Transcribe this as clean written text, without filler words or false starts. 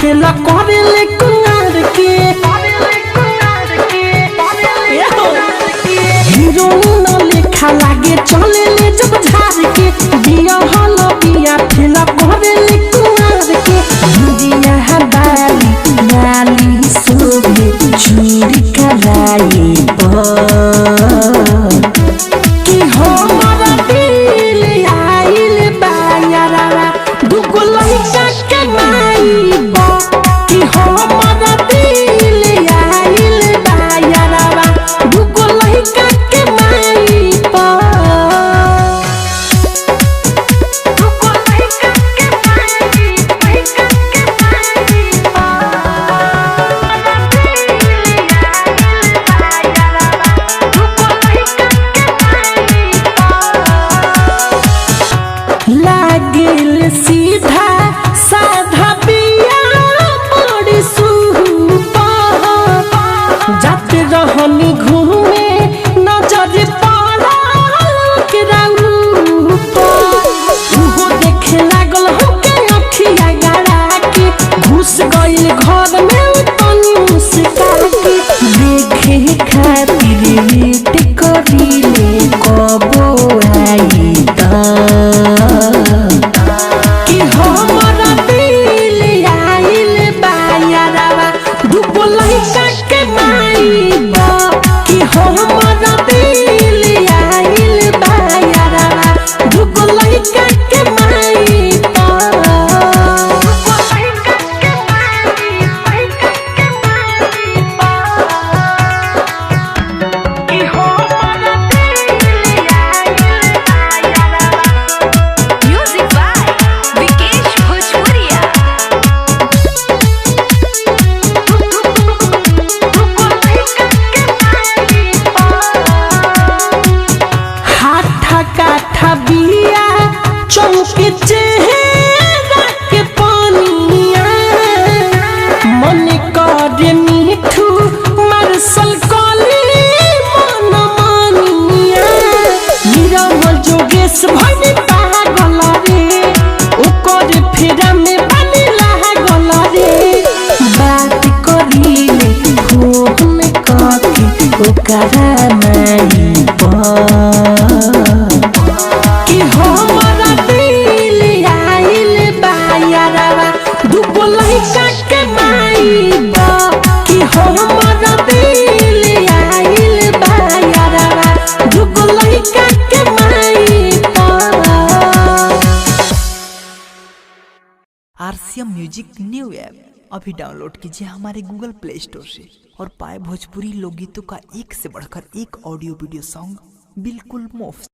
Fail करेले कुंवर के हीरोइन लेखा लागे चले ले जब झाड़ के बिया हल बिया फेल करेले कुंवर के दुनिया हबाली लाली सोबे चूड़ी कराई कि हमारा दिल आइल बायारा दुगो लइका के माई कि हमारा दिल आइल बायारा दुगो लइका के माई दुगो लइका के लागिल सीधा साधा बिया बड़ी सुपर जाते रहनी घूमे नजर पड़ा के उहो देखे लागल हमके अखिया गड़ा के घुस गइल घर में तनी मुस्का के देखे खातिर वेट करिले कबो आई कि हमारा दिल आइल बायारा दुगो लइका के माई कि हमारा दिल आइल बायारा दुगो लइका के माई काठा बिया चौके चेहरा के पानिया मन करे मीठू मरसल कली मन मानिया नीरव जोगेश भनी पागल रे ओकर फेरा में बनी लागल रे बात करिले फोन करके ओकरा माई कि हमारा दिल आइल बायारा दुगो लइका के माई कि हमारा दिल आइल बायारा दुगो लइका के माई। आरसीएम म्यूजिक न्यू ऐप अभी डाउनलोड कीजिए हमारे गूगल प्ले स्टोर से और पाए भोजपुरी लोकगीतों का एक से बढ़कर एक ऑडियो वीडियो सॉन्ग बिल्कुल मुफ्त।